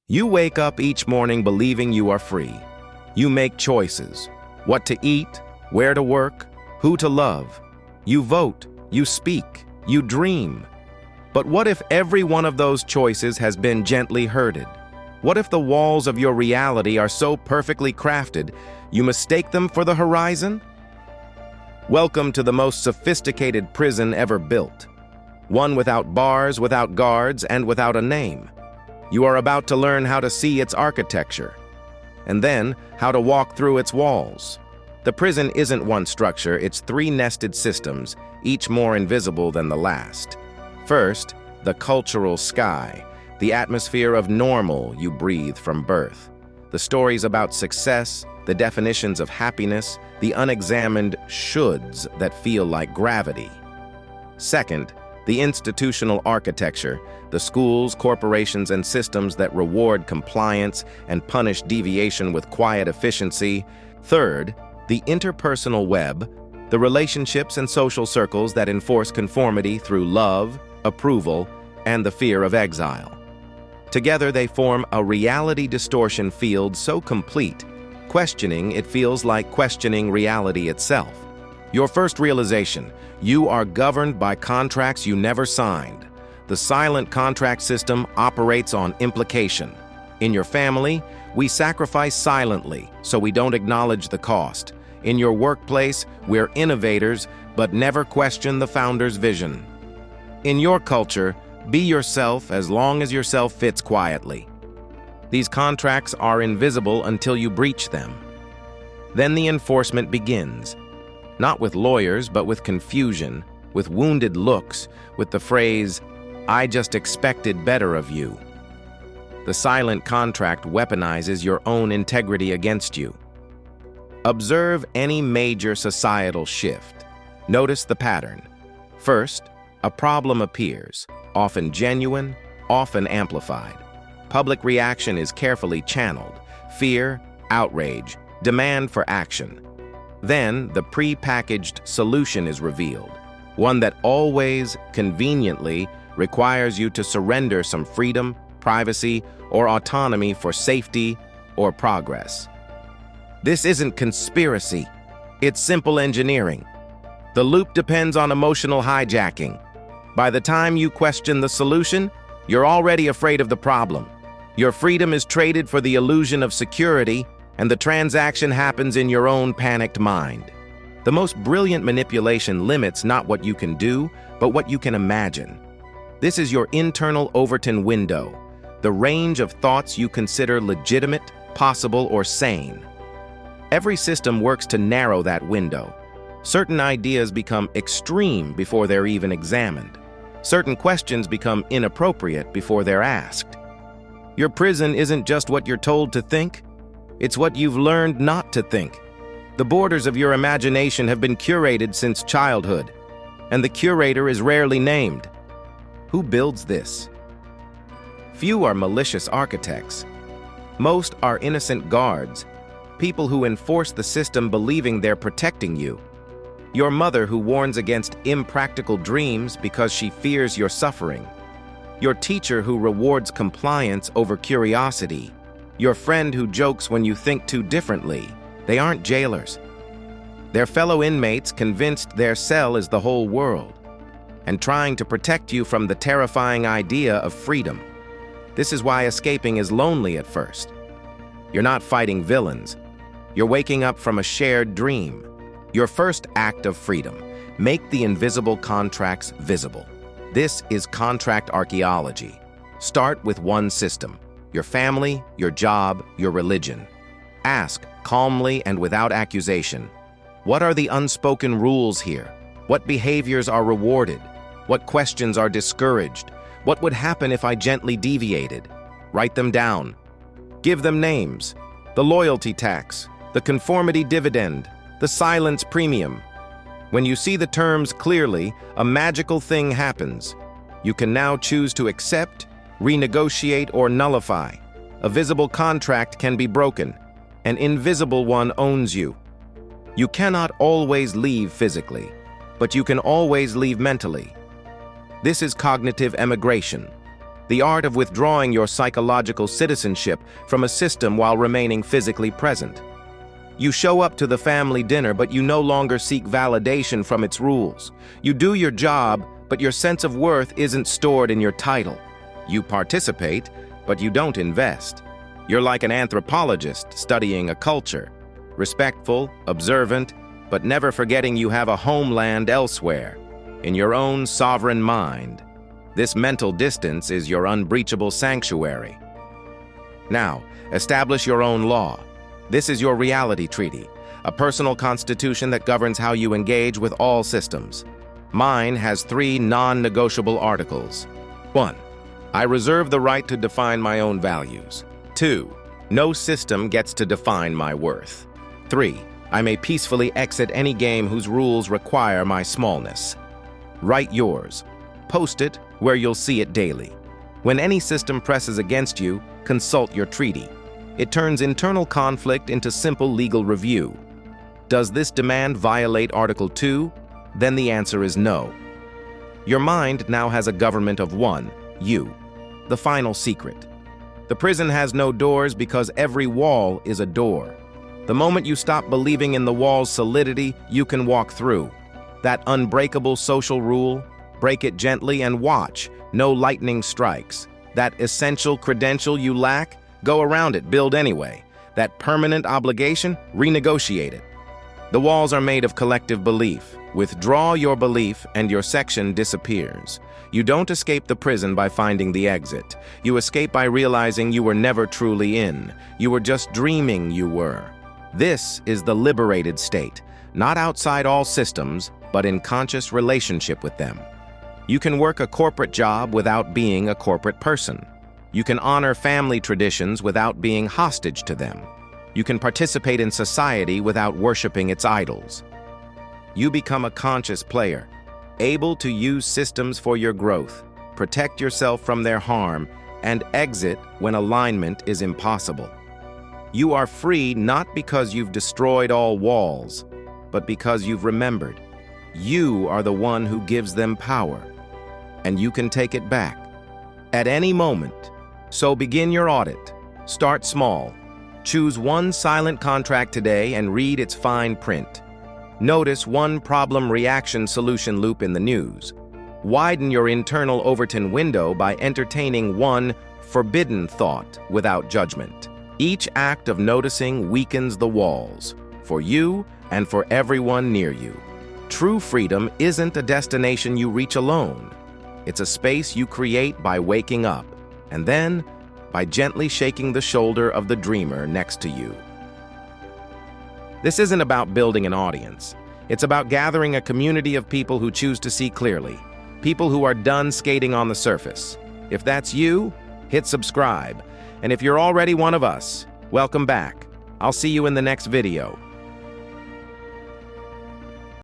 You wake up each morning believing you are free. You make choices: what to eat, where to work, who to love. You vote, you speak, you dream. But what if every one of those choices has been gently herded? What if the walls of your reality are so perfectly crafted, you mistake them for the horizon? Welcome to the most sophisticated prison ever built. One without bars, without guards, and without a name. You are about to learn how to see its architecture, and then how to walk through its walls. The prison isn't one structure, it's three nested systems, each more invisible than the last. First, the cultural sky, the atmosphere of normal you breathe from birth. The stories about success, the definitions of happiness, the unexamined shoulds that feel like gravity. Second, the institutional architecture, the schools, corporations, and systems that reward compliance and punish deviation with quiet efficiency. Third, the interpersonal web, the relationships and social circles that enforce conformity through love, approval, and the fear of exile. Together they form a reality distortion field so complete, questioning it feels like questioning reality itself. Your first realization: you are governed by contracts you never signed. The silent contract system operates on implication. In your family, we sacrifice silently so we don't acknowledge the cost. In your workplace, we're innovators but never question the founder's vision. In your culture, be yourself as long as yourself fits quietly. These contracts are invisible until you breach them. Then the enforcement begins. Not with lawyers, but with confusion, with wounded looks, with the phrase, "I just expected better of you." The silent contract weaponizes your own integrity against you. Observe any major societal shift. Notice the pattern. First, a problem appears, often genuine, often amplified. Public reaction is carefully channeled: fear, outrage, demand for action. Then, the pre-packaged solution is revealed, one that always, conveniently, requires you to surrender some freedom, privacy, or autonomy for safety or progress. This isn't conspiracy. It's simple engineering. The loop depends on emotional hijacking. By the time you question the solution, you're already afraid of the problem. Your freedom is traded for the illusion of security, and the transaction happens in your own panicked mind. The most brilliant manipulation limits not what you can do, but what you can imagine. This is your internal Overton window, the range of thoughts you consider legitimate, possible, or sane. Every system works to narrow that window. Certain ideas become extreme before they're even examined. Certain questions become inappropriate before they're asked. Your prison isn't just what you're told to think, it's what you've learned not to think. The borders of your imagination have been curated since childhood, and the curator is rarely named. Who builds this? Few are malicious architects. Most are innocent guards, people who enforce the system believing they're protecting you. Your mother who warns against impractical dreams because she fears your suffering. Your teacher who rewards compliance over curiosity. Your friend who jokes when you think too differently. They aren't jailers. They're fellow inmates convinced their cell is the whole world, and trying to protect you from the terrifying idea of freedom. This is why escaping is lonely at first. You're not fighting villains. You're waking up from a shared dream. Your first act of freedom: make the invisible contracts visible. This is contract archaeology. Start with one system: your family, your job, your religion. Ask, calmly and without accusation, what are the unspoken rules here? What behaviors are rewarded? What questions are discouraged? What would happen if I gently deviated? Write them down. Give them names: the loyalty tax, the conformity dividend, the silence premium. When you see the terms clearly, a magical thing happens. You can now choose to accept, renegotiate, or nullify. A visible contract can be broken. An invisible one owns you. You cannot always leave physically, but you can always leave mentally. This is cognitive emigration. the art of withdrawing your psychological citizenship from a system while remaining physically present. You show up to the family dinner, but you no longer seek validation from its rules. You do your job, but your sense of worth isn't stored in your title. You participate, but you don't invest. You're like an anthropologist studying a culture, respectful, observant, but never forgetting you have a homeland elsewhere, in your own sovereign mind. This mental distance is your unbreachable sanctuary. Now, establish your own law. This is your reality treaty, a personal constitution that governs how you engage with all systems. Mine has 3 non-negotiable articles. 1. I reserve the right to define my own values. 2. No system gets to define my worth. 3. I may peacefully exit any game whose rules require my smallness. Write yours. Post it where you'll see it daily. When any system presses against you, consult your treaty. It turns internal conflict into simple legal review. Does this demand violate Article 2? Then the answer is no. Your mind now has a government of one, you. The final secret. The prison has no doors because every wall is a door. The moment you stop believing in the wall's solidity, you can walk through. That unbreakable social rule, break it gently and watch, no lightning strikes. That essential credential you lack, go around it, build anyway. That permanent obligation, renegotiate it. The walls are made of collective belief. Withdraw your belief and your section disappears. You don't escape the prison by finding the exit. You escape by realizing you were never truly in. You were just dreaming you were. This is the liberated state, not outside all systems, but in conscious relationship with them. You can work a corporate job without being a corporate person. You can honor family traditions without being hostage to them. You can participate in society without worshiping its idols. You become a conscious player, able to use systems for your growth, protect yourself from their harm, and exit when alignment is impossible. You are free not because you've destroyed all walls, but because you've remembered. You are the one who gives them power, and you can take it back at any moment. So begin your audit. Start small. Choose one silent contract today and read its fine print. Notice one problem-reaction solution loop in the news. Widen your internal Overton window by entertaining one forbidden thought without judgment. Each act of noticing weakens the walls, for you and for everyone near you. True freedom isn't a destination you reach alone. It's a space you create by waking up, and then by gently shaking the shoulder of the dreamer next to you. This isn't about building an audience. It's about gathering a community of people who choose to see clearly, people who are done skating on the surface. If that's you, hit subscribe. And if you're already one of us, welcome back. I'll see you in the next video.